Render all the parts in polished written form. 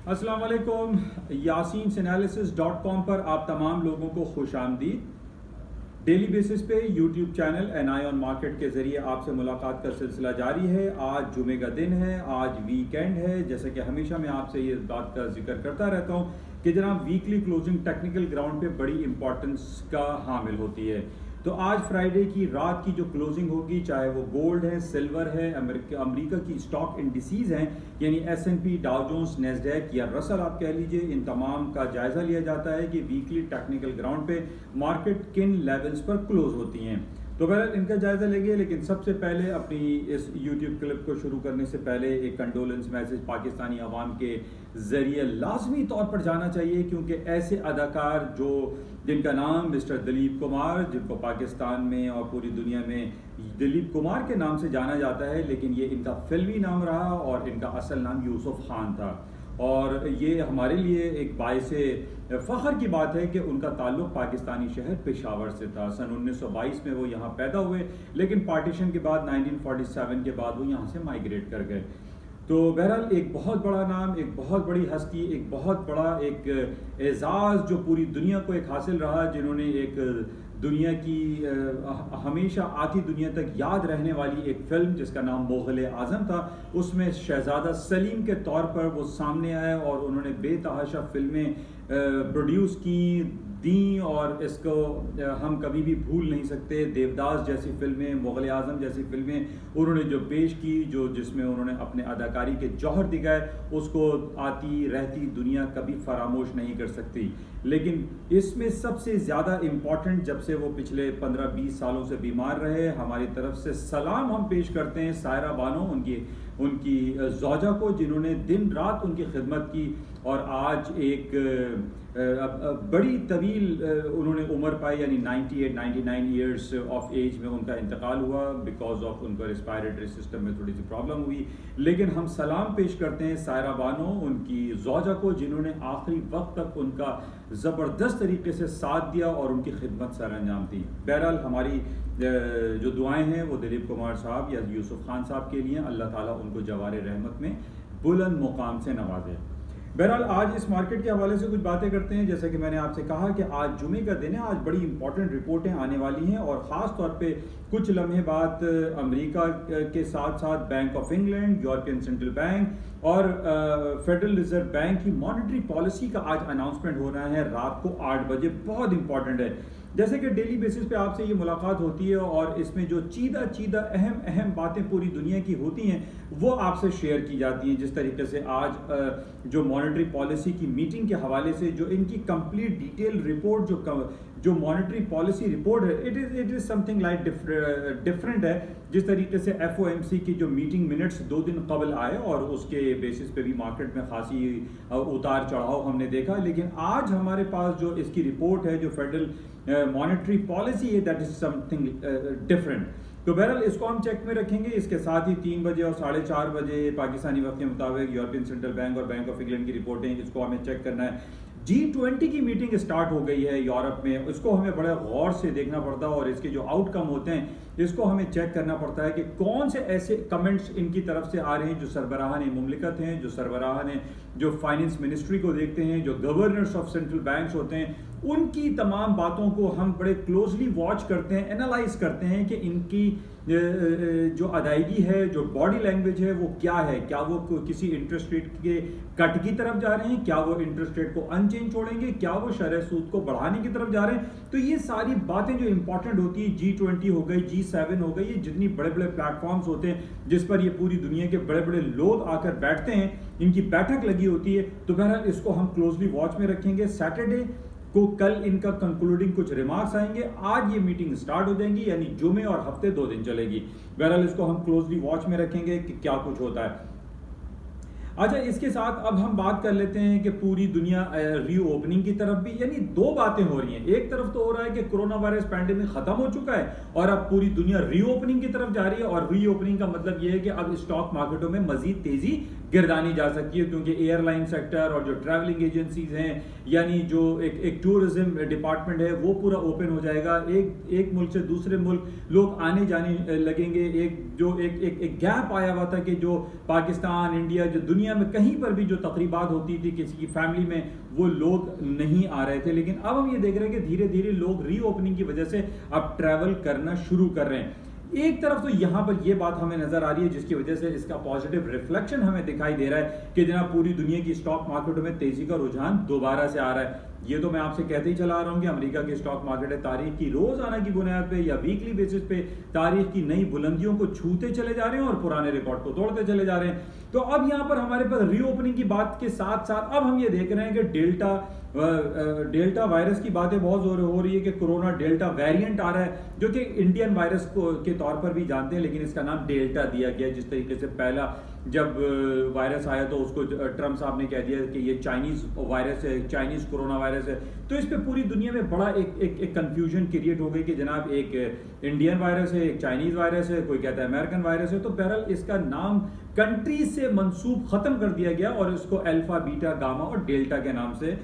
अस्सलाम वालेकुम। yasinanalysis.com पर आप तमाम लोगों को खुश आमदीद। डेली बेसिस पे YouTube channel an eye on market के ज़रिए आपसे मुलाकात का सिलसिला जारी है। आज जुमे का दिन है, आज वीकेंड है। जैसे कि हमेशा मैं आपसे ये बात का जिक्र करता रहता हूँ कि जनाब वीकली क्लोजिंग टेक्निकल ग्राउंड पे बड़ी इंपॉर्टेंस का हामिल होती है। तो आज फ्राइडे की रात की जो क्लोजिंग होगी, चाहे वो गोल्ड है, सिल्वर है, अमेरिका की स्टॉक इंडिसीज हैं, यानी एस&पी, डाउ जोन्स, नेस्डैक या रसल आप कह लीजिए, इन तमाम का जायजा लिया जाता है कि वीकली टेक्निकल ग्राउंड पे मार्केट किन लेवल्स पर क्लोज होती हैं। तो बहरहाल इनका जायजा लेंगे, लेकिन सबसे पहले अपनी इस यूट्यूब क्लिप को शुरू करने से पहले एक कंडोलेंस मैसेज पाकिस्तानी अवाम के जरिए लाजमी तौर पर जाना चाहिए, क्योंकि ऐसे अदाकार जिनका नाम मिस्टर दिलीप कुमार, जिनको पाकिस्तान में और पूरी दुनिया में दिलीप कुमार के नाम से जाना जाता है, लेकिन ये इनका फिल्मी नाम रहा और इनका असल नाम यूसुफ खान था। और ये हमारे लिए एक बाइसे फ़ख्र की बात है कि उनका ताल्लुक़ पाकिस्तानी शहर पेशावर से था। सन 1922 में वो यहाँ पैदा हुए, लेकिन पार्टीशन के बाद 1947 के बाद वो यहाँ से माइग्रेट कर गए। तो बहरहाल एक बहुत बड़ा नाम, एक बहुत बड़ी हस्ती, एक बहुत बड़ा एक एजाज़ जो पूरी दुनिया को एक हासिल रहा, जिन्होंने एक दुनिया की हमेशा आती दुनिया तक याद रहने वाली एक फ़िल्म जिसका नाम मुग़ल आज़म था, उसमें शहज़ादा सलीम के तौर पर वो सामने आए और उन्होंने बेतहाशा फ़िल्में प्रोड्यूस दी और इसको हम कभी भी भूल नहीं सकते। देवदास जैसी फिल्में, मुग़ल आज़म जैसी फिल्में उन्होंने जो पेश की, जिसमें उन्होंने अपने अदाकारी के जौहर दिखाए, उसको आती रहती दुनिया कभी फरामोश नहीं कर सकती। लेकिन इसमें सबसे ज़्यादा इम्पॉर्टेंट, जब से वो पिछले 15-20 सालों से बीमार रहे, हमारी तरफ से सलाम हम पेश करते हैं सायरा बानो, उनकी ज़ौजा को, जिन्होंने दिन रात उनकी खिदमत की और आज एक बड़ी तवील उन्होंने उम्र पाई, यानी 98-99 ईयर्स ऑफ एज में उनका इंतकाल हुआ बिकॉज ऑफ उनको रेस्पिरेटरी सिस्टम में थोड़ी सी प्रॉब्लम हुई। लेकिन हम सलाम पेश करते हैं सायरा बानो, उनकी ज़ौजा को, जिन्होंने आखिरी वक्त तक उनका ज़बरदस्त तरीके से साथ दिया और उनकी खिदमत सर अंजाम दी। बहरहाल हमारी जो दुआएं हैं वो दिलीप कुमार साहब या यूसुफ खान साहब के लिए, अल्लाह ताला उनको जवारे रहमत में बुलंद मुकाम से नवाजे। बहरहाल आज इस मार्केट के हवाले से कुछ बातें करते हैं। जैसे कि मैंने आपसे कहा कि आज जुमे का दिन है, आज बड़ी इंपॉर्टेंट रिपोर्टें आने वाली हैं और ख़ास तौर पे कुछ लम्हे बाद अमेरिका के साथ साथ bank of England, European central bank और फेडरल रिजर्व बैंक की मॉनेटरी पॉलिसी का आज अनाउंसमेंट हो रहा है रात को 8 बजे। बहुत इंपॉर्टेंट है। जैसे कि डेली बेसिस पे आपसे ये मुलाकात होती है और इसमें जो चीदा अहम बातें पूरी दुनिया की होती हैं वो आपसे शेयर की जाती हैं। जिस तरीके से आज जो मॉनेटरी पॉलिसी की मीटिंग के हवाले से जो इनकी कंप्लीट डिटेल रिपोर्ट जो मॉनेटरी पॉलिसी रिपोर्ट है, it is something like different है। जिस तरीके से FOMC की जो मीटिंग मिनट्स 2 दिन कबल आए और उसके बेसिस पे भी मार्केट में खासी उतार चढ़ाव हमने देखा, लेकिन आज हमारे पास जो इसकी रिपोर्ट है, जो फेडरल मॉनेटरी पॉलिसी है, दैट इज समथिंग डिफरेंट। तो बहरहाल इसको हम चेक में रखेंगे। इसके साथ ही 3 बजे और 4:30 बजे पाकिस्तानी वक्त के मुताबिक यूरोपियन सेंट्रल बैंक और बैंक ऑफ इंग्लैंड की रिपोर्टें, इसको हमें चेक करना है। G20 की मीटिंग स्टार्ट हो गई है यूरोप में, इसको हमें बड़े गौर से देखना पड़ता है और इसके जो आउटकम होते हैं इसको हमें चेक करना पड़ता है कि कौन से ऐसे कमेंट्स इनकी तरफ से आ रहे हैं जो सरबराहान मुमलिकत हैं, जो सरबराहान जो फाइनेंस मिनिस्ट्री को देखते हैं, जो गवर्नर्स ऑफ सेंट्रल बैंक्स होते हैं, उनकी तमाम बातों को हम बड़े क्लोजली वॉच करते हैं, एनालाइज करते हैं कि इनकी जो अदायगी है, जो बॉडी लैंग्वेज है, वो क्या है। क्या वो किसी इंटरेस्ट रेट के कट की तरफ जा रहे हैं, क्या वो इंटरेस्ट रेट को अनचेंज छोड़ेंगे, क्या वो शरह सूद को बढ़ाने की तरफ जा रहे हैं। तो ये सारी बातें जो इंपॉर्टेंट होती है, G20 हो गई, G7 हो गई, ये जितनी बड़े बड़े प्लेटफॉर्म्स होते हैं जिस पर ये पूरी दुनिया के बड़े बड़े लोग आकर बैठते हैं, इनकी बैठक लगी होती है। तो बहरहाल इसको हम क्लोजली वॉच में रखेंगे। सैटरडे को कल इनका कंक्लूडिंग कुछ रिमार्क्स आएंगे, आज ये मीटिंग स्टार्ट हो जाएंगी, यानी जुमे और हफ्ते 2 दिन चलेगी। बहरहाल इसको हम क्लोजली वॉच में रखेंगे कि क्या कुछ होता है। अच्छा, इसके साथ अब हम बात कर लेते हैं कि पूरी दुनिया रीओपनिंग की तरफ भी, यानी 2 बातें हो रही हैं। एक तरफ तो हो रहा है कि कोरोना वायरस पैंडेमिक खत्म हो चुका है और अब पूरी दुनिया रीओपनिंग की तरफ जा रही है, और रीओपनिंग का मतलब यह है कि अब स्टॉक मार्केटों में मजीद तेजी गिरदानी जा सकती है, क्योंकि एयरलाइन सेक्टर और जो ट्रैवलिंग एजेंसीज हैं, यानी जो एक टूरिज्म डिपार्टमेंट है, वो पूरा ओपन हो जाएगा। एक मुल्क से दूसरे मुल्क लोग आने जाने लगेंगे। एक गैप आया हुआ था कि जो पाकिस्तान, इंडिया, जो दुनिया में कहीं पर भी जो तकरीबात होती थी किसी की फैमिली में, वो लोग नहीं आ रहे थे। लेकिन अब हम ये देख रहे हैं कि धीरे धीरे लोग रीओपनिंग की वजह से अब ट्रैवल करना शुरू कर रहे हैं। एक तरफ तो यहां पर यह बात हमें नजर आ रही है जिसकी वजह से इसका पॉजिटिव रिफ्लेक्शन हमें दिखाई दे रहा है कि जनाब पूरी दुनिया की स्टॉक मार्केटों में तेजी का रुझान दोबारा से आ रहा है। ये तो मैं आपसे कहते ही चला रहा हूं कि अमेरिका के स्टॉक मार्केट है तारीख की रोजाना की बुनियाद पे या वीकली बेसिस पे तारीख की नई बुलंदियों को छूते चले जा रहे हैं और पुराने रिकॉर्ड को तोड़ते चले जा रहे हैं। तो अब यहां पर हमारे पास रीओपनिंग की बात के साथ साथ अब हम ये देख रहे हैं कि डेल्टा वायरस की बातें बहुत जोर हो रही है कि कोरोना डेल्टा वेरिएंट आ रहा है, जो कि इंडियन वायरस को के तौर पर भी जानते हैं, लेकिन इसका नाम डेल्टा दिया गया। जिस तरीके से पहला जब वायरस आया तो उसको ट्रम्प साहब ने कह दिया कि ये चाइनीज वायरस है, चाइनीज कोरोना वायरस है। तो इस पे पूरी दुनिया में बड़ा एक कंफ्यूजन क्रिएट हो गई कि जनाब एक इंडियन वायरस है, एक चाइनीज वायरस है, कोई कहता है अमेरिकन वायरस है। तो बहरहाल इसका नाम कंट्री से मंसूब खत्म कर दिया गया और इसको अल्फा, बीटा, गामा और डेल्टा के नाम से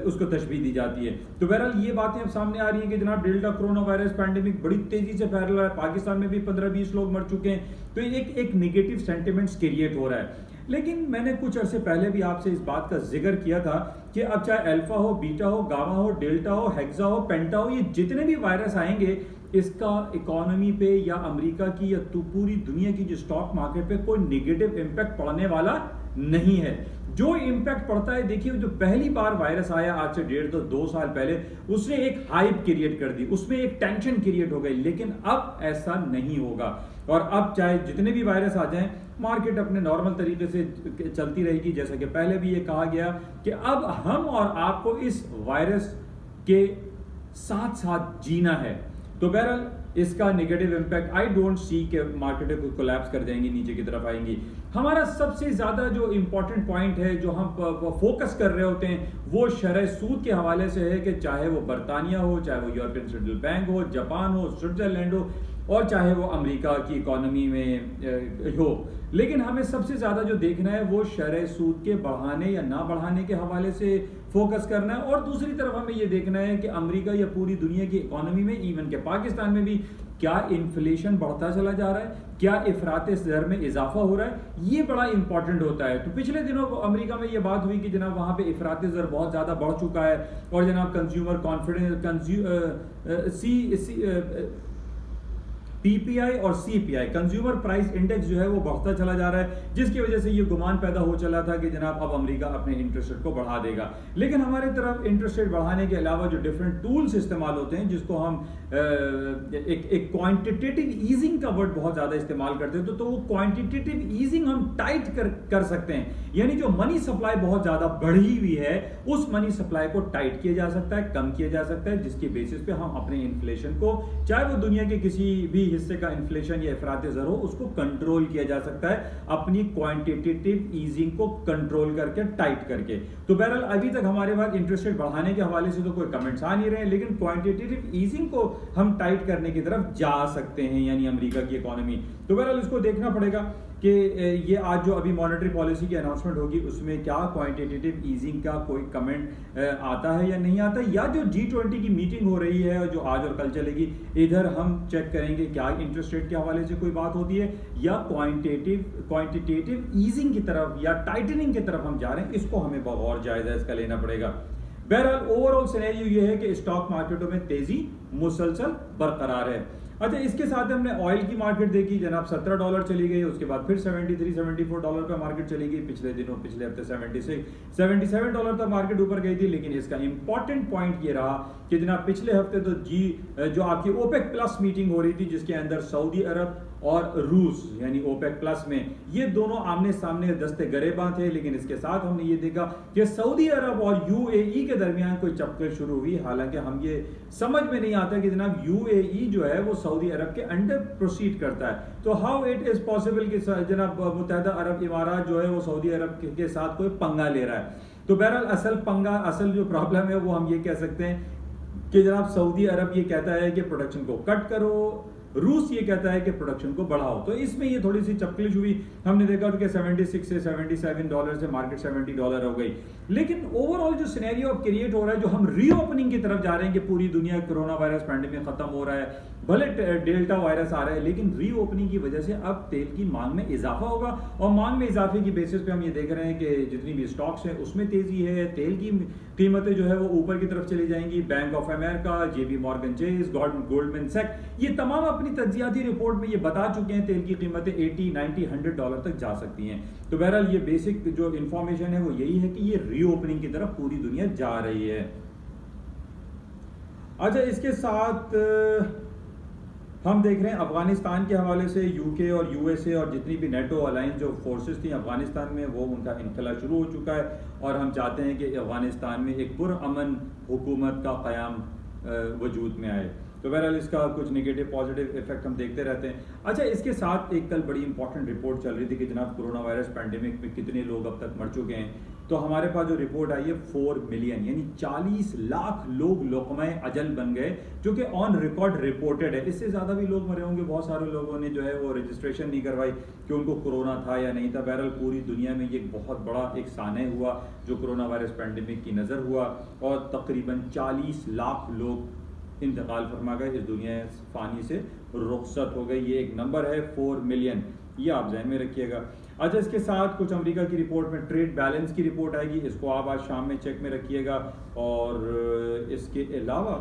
उसको तशबीह दी जाती है। तो बहरहाल ये बातें अब सामने आ रही हैं कि जनाब डेल्टा कोरोना वायरस पैंडेमिक बड़ी तेजी से फैल रहा है, पाकिस्तान में भी 15-20 लोग मर चुके हैं। तो एक नेगेटिव सेंटिमेंट्स क्रिएट हो रहा है। लेकिन मैंने कुछ अरसे पहले भी आपसे इस बात का जिक्र किया था कि अब चाहे अल्फा हो, बीटा हो, गामा हो, डेल्टा हो, हेक्सा हो, पेंटा हो, ये जितने भी वायरस आएंगे इसका इकोनॉमी पे या अमेरिका की या तो पूरी दुनिया की जो स्टॉक मार्केट पे कोई नेगेटिव इंपैक्ट पड़ने वाला नहीं है। जो इंपैक्ट पड़ता है, देखिए जो पहली बार वायरस आया आज से 1.5-2 साल पहले, उसने एक हाइप क्रिएट कर दी, उसमें एक टेंशन क्रिएट हो गई। लेकिन अब ऐसा नहीं होगा और अब चाहे जितने भी वायरस आ जाएं, मार्केट अपने नॉर्मल तरीके से चलती रहेगी। जैसा कि पहले भी ये कहा गया कि अब हम और आपको इस वायरस के साथ साथ जीना है। तो बहरहाल इसका negative impact I don't see के मार्केट को कोलैप्स कर जाएंगी, नीचे की तरफ आएंगी। हमारा सबसे ज्यादा जो इंपॉर्टेंट पॉइंट है, जो हम फोकस कर रहे होते हैं, वो शरह सूद के हवाले से है कि चाहे वो बरतानिया हो, चाहे वो यूरोपियन सेंट्रल बैंक हो, जापान हो, स्विट्जरलैंड हो और चाहे वो अमेरिका की इकोनॉमी में हो। लेकिन हमें सबसे ज्यादा जो देखना है वो शरह सूद के बढ़ाने या ना बढ़ाने के हवाले से फोकस करना है। और दूसरी तरफ हमें ये देखना है कि अमेरिका या पूरी दुनिया की इकोनॉमी में, इवन के पाकिस्तान में भी, क्या इन्फ्लेशन बढ़ता चला जा रहा है, क्या इफराते ज़र में इजाफा हो रहा है, ये बड़ा इंपॉर्टेंट होता है। तो पिछले दिनों अमेरिका में ये बात हुई कि जनाब वहाँ पे इफराते ज़र बहुत ज़्यादा बढ़ चुका है और जनाब कंज्यूमर कॉन्फिडेंस पीपीआई और सीपीआई, कंज्यूमर प्राइस इंडेक्स जो है वो बढ़ता चला जा रहा है, जिसकी वजह से ये गुमान पैदा हो चला था कि जनाब अब अमेरिका अपने इंटरेस्ट रेट को बढ़ा देगा। लेकिन हमारे तरफ इंटरेस्ट रेट बढ़ाने के अलावा जो डिफरेंट टूल्स इस्तेमाल होते हैं, जिसको हम एक क्वांटिटेटिव ईजिंग का वर्ड बहुत ज्यादा इस्तेमाल करते हैं, तो वो क्वांटिटेटिव ईजिंग हम टाइट कर सकते हैं। यानी जो मनी सप्लाई बहुत ज्यादा बढ़ी हुई है, उस मनी सप्लाई को टाइट किया जा सकता है, कम किया जा सकता है, जिसके बेसिस पे हम अपने इन्फ्लेशन को, चाहे वो दुनिया के किसी भी हिस्से का इन्फ्लेशन या इफरात ज़र हो, उसको कंट्रोल किया जा सकता है अपनी क्वांटिटेटिव ईजिंग को कंट्रोल करके, टाइट करके। तो बहरहाल अभी तक हमारे पास इंटरेस्ट रेट बढ़ाने के हवाले से तो कोई कमेंट्स आ नहीं रहे, लेकिन क्वांटिटेटिव ईजिंग को हम टाइट करने की तरफ जा सकते हैं, यानी अमेरिका की इकोनॉमी। तो बहरहाल इसको देखना पड़ेगा कि ये आज जो अभी मॉनेटरी पॉलिसी की अनाउंसमेंट होगी उसमें क्या क्वांटिटेटिव ईजिंग का कोई कमेंट आता है या नहीं आता, या जो G20 की मीटिंग हो रही है जो आज और कल चलेगी, इधर हम चेक करेंगे क्या इंटरेस्ट रेट के हवाले से कोई बात होती है या क्वांटिटेटिव ईजिंग की तरफ या टाइटनिंग की तरफ हम जा रहे हैं। इसको हमें बहुत जायजा इसका लेना पड़ेगा। बहरहाल ओवरऑल सिनेरियो ये है कि स्टॉक मार्केटों में तेजी मुसलसल बरकरार है। अच्छा, इसके साथ हमने ऑयल की मार्केट देखी, जनाब $17 चली गई, उसके बाद फिर $73-74 पे मार्केट चली गई। पिछले हफ्ते 77 डॉलर तक मार्केट ऊपर गई थी। लेकिन इसका इंपॉर्टेंट पॉइंट ये रहा कि जनाब पिछले हफ्ते तो जो आपकी ओपेक प्लस मीटिंग हो रही थी, जिसके अंदर सऊदी अरब और रूस यानी ओपेक प्लस में ये दोनों आमने सामने दस्ते गरेबां थे। लेकिन इसके साथ हमने ये देखा कि सऊदी अरब और यूएई के दरमियान कोई चपकल शुरू हुई। हालांकि हम ये समझ में नहीं आता कि जनाब यूएई जो है वो सऊदी अरब के अंडर प्रोसीड करता है, तो हाउ इट इज पॉसिबल कि जनाब मुत्तहिदा अरब इमारात जो है वो सऊदी अरब के साथ कोई पंगा ले रहा है। तो बहरहाल असल जो प्रॉब्लम है वो हम ये कह सकते हैं कि जनाब सऊदी अरब ये कहता है कि प्रोडक्शन को कट करो, रूस ये कहता है कि प्रोडक्शन को बढ़ाओ। तो इसमें ये थोड़ी सी चपकलिश हुई, हमने देखा कि 76 से $77 से मार्केट $70 हो गई। लेकिन ओवरऑल जो सिनेरियो अब क्रिएट हो रहा है, जो हम रीओपनिंग की तरफ जा रहे हैं कि पूरी दुनिया कोरोना वायरस पैंडेमिक खत्म हो रहा है, भले डेल्टा वायरस आ रहा है, लेकिन रीओपनिंग की वजह से अब तेल की मांग में इजाफा होगा। और मांग में इजाफे की बेसिस पे हम ये देख रहे हैं कि जितनी भी स्टॉक्स हैं उसमें तेजी है, तेल की कीमतें जो है वो ऊपर की तरफ चली जाएंगी। Bank of America, JP Morgan Chase, Goldman सैक्स, ये तमाम अपनी तज्जियाती रिपोर्ट में ये बता चुके हैं तेल की कीमतें $80, $90, $100 तक जा सकती हैं। तो बहरहाल ये बेसिक जो इंफॉर्मेशन है वो यही है कि ये रीओपनिंग की तरफ पूरी दुनिया जा रही है। अच्छा, इसके साथ हम देख रहे हैं अफगानिस्तान के हवाले से यूके और यूएसए और जितनी भी नेटो अलायंस जो फोर्सेस थी अफगानिस्तान में, वो उनका इनखला शुरू हो चुका है और हम चाहते हैं कि अफगानिस्तान में एक पुरअमन हुकूमत का क़याम वजूद में आए। तो बहरहाल इसका कुछ नेगेटिव पॉजिटिव इफेक्ट हम देखते रहते हैं। अच्छा, इसके साथ एक कल बड़ी इंपॉर्टेंट रिपोर्ट चल रही थी कि जनाब कोरोना वायरस पैंडेमिक में कितने लोग अब तक मर चुके हैं। तो हमारे पास जो रिपोर्ट आई है 4 मिलियन यानी 40 लाख लोग लोकमाए अजल बन गए, जो कि ऑन रिकॉर्ड रिपोर्टेड है। इससे ज़्यादा भी लोग मरे होंगे, बहुत सारे लोगों ने जो है वो रजिस्ट्रेशन नहीं करवाई कि उनको कोरोना था या नहीं था। बहरहाल पूरी दुनिया में ये एक बहुत बड़ा एक साने हुआ जो कोरोना वायरस पैंडेमिक की नज़र हुआ और तकरीबन 40 लाख लोग इंतकाल फरमा गए, इस दुनिया फ़ानी से रुखसत हो गई। ये एक नंबर है 4 मिलियन, ये आप ज़हन में रखिएगा। अच्छा, इसके साथ कुछ अमेरिका की रिपोर्ट में ट्रेड बैलेंस की रिपोर्ट आएगी, इसको आप आज शाम में चेक में रखिएगा। और इसके अलावा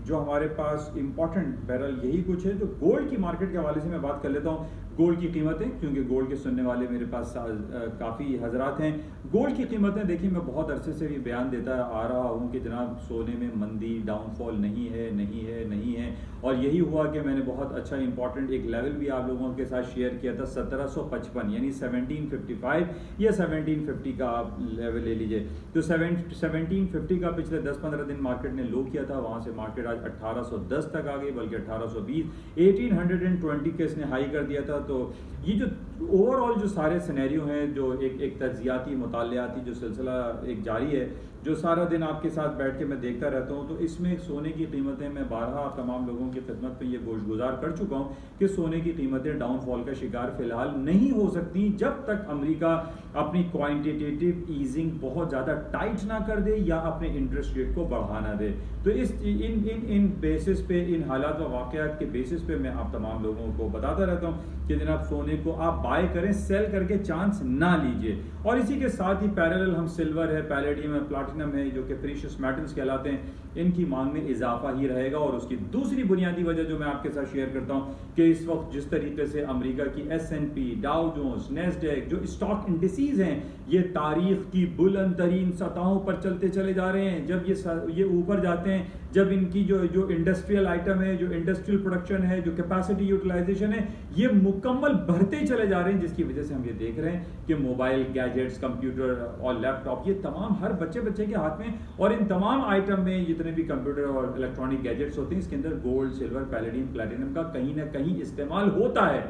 जो हमारे पास इंपॉर्टेंट बहरहाल यही कुछ है। जो गोल्ड की मार्केट के हवाले से मैं बात कर लेता हूँ, गोल्ड की कीमतें, क्योंकि गोल्ड के सुनने वाले मेरे पास काफ़ी हजरात हैं। गोल्ड की कीमतें देखिए, मैं बहुत अरसे से भी बयान देता आ रहा हूँ कि जनाब सोने में मंदी, डाउनफॉल नहीं है, नहीं है, नहीं है। और यही हुआ कि मैंने बहुत अच्छा इंपॉर्टेंट एक लेवल भी आप लोगों के साथ शेयर किया था, 1755 यानी 1755 या 1750 का आप लेवल ले लीजिए। तो 1750 का पिछले 10-15 दिन मार्केट ने लो किया था, वहाँ से मार्केट आज 1810 तक आ गई, बल्कि 1820, 1820 के इसने हाई कर दिया था। तो ये जो ओवरऑल जो सारे सिनेरियो हैं, जो एक तज्जियाती मुतालियाती जो सिलसिला एक जारी है, जो सारा दिन आपके साथ बैठ के मैं देखता रहता हूँ, तो इसमें सोने की कीमतें, मैं बारहा तमाम लोगों की खिदमत में ये गोशगुजार कर चुका हूँ कि सोने की कीमतें डाउनफॉल का शिकार फिलहाल नहीं हो सकती जब तक अमेरिका अपनी क्वांटिटेटिव ईजिंग बहुत ज़्यादा टाइट ना कर दे या अपने इंटरेस्ट रेट को बढ़ा ना दे। तो इन बेसिस पे, इन हालात व वाक़यात के बेसिस पे मैं आप तमाम लोगों को बताता रहता हूँ कि जनाब सोने को आप बाय करें, सेल करके चांस ना लीजिए। और इसी के साथ ही पैरेलल हम सिल्वर है, पैलेडियम है, प्लाटिनम है, जो कि प्रीशियस मेटल्स कहलाते हैं, इनकी मांग में इजाफा ही रहेगा। और उसकी दूसरी बुनियादी वजह जो मैं आपके साथ शेयर करता हूँ कि इस वक्त जिस तरीके से अमेरिका की S&P, डाउ जोन्स, नेस्डैक जो स्टॉक इंडिसेस हैं, ये तारीख की बुलंद तरीन सतहों पर चलते चले जा रहे हैं। जब ये ऊपर जाते हैं, जब इनकी जो इंडस्ट्रियल आइटम है, जो इंडस्ट्रियल प्रोडक्शन है, जो कैपेसिटी यूटिलाइजेशन है, ये मुकम्मल बढ़ते चले जा रहे हैं, जिसकी वजह से हम ये देख रहे हैं कि मोबाइल गैजेट्स, कंप्यूटर और लैपटॉप, ये तमाम हर बच्चे के हाथ में, और इन तमाम आइटम में जितने भी कंप्यूटर और इलेक्ट्रॉनिक गैजेट्स होते हैं, इसके अंदर गोल्ड, सिल्वर, पैलेडियम, प्लैटिनम का कहीं ना कहीं इस्तेमाल होता है।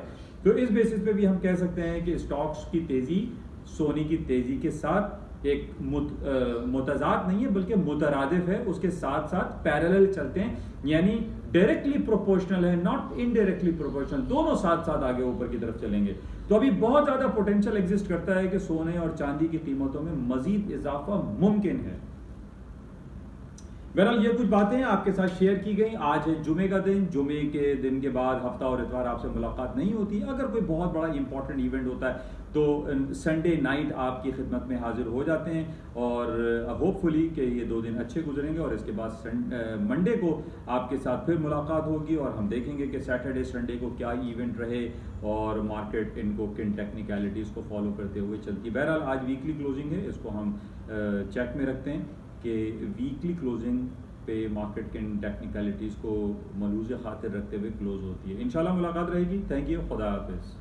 तो इस बेसिस पे भी हम कह सकते हैं कि स्टॉक्स की तेजी सोने की तेजी के साथ एक मुतजाद नहीं है बल्कि मुतरादिफ है, उसके साथ साथ पैरेलल चलते हैं, यानी डायरेक्टली प्रोपोर्शनल है, नॉट इनडायरेक्टली प्रोपोर्शनल, दोनों साथ साथ आगे ऊपर की तरफ चलेंगे। तो अभी बहुत ज्यादा पोटेंशियल एग्जिस्ट करता है कि सोने और चांदी की कीमतों में मजीद इजाफा मुमकिन है। बहरहाल ये कुछ बातें आपके साथ शेयर की गई। आज है जुमे का दिन, जुमे के दिन के बाद हफ्ता और इतवार आपसे मुलाकात नहीं होती। अगर कोई बहुत बड़ा इंपॉर्टेंट इवेंट होता है तो संडे नाइट आपकी खिदमत में हाजिर हो जाते हैं, और होपफुली कि ये 2 दिन अच्छे गुजरेंगे और इसके बाद मंडे को आपके साथ फिर मुलाकात होगी और हम देखेंगे कि सैटरडे संडे को क्या इवेंट रहे और मार्केट इनको किन टेक्निकलिटीज़ को फॉलो करते हुए चलती। बहरहाल आज वीकली क्लोजिंग है, इसको हम चेक में रखते हैं कि वीकली क्लोजिंग पे मार्केट किन टेक्निकलिटीज़ को मलूज़ खातिर रखते हुए क्लोज होती है। इंशाल्लाह मुलाकात रहेगी। थैंक यू, खुदा हाफिज़।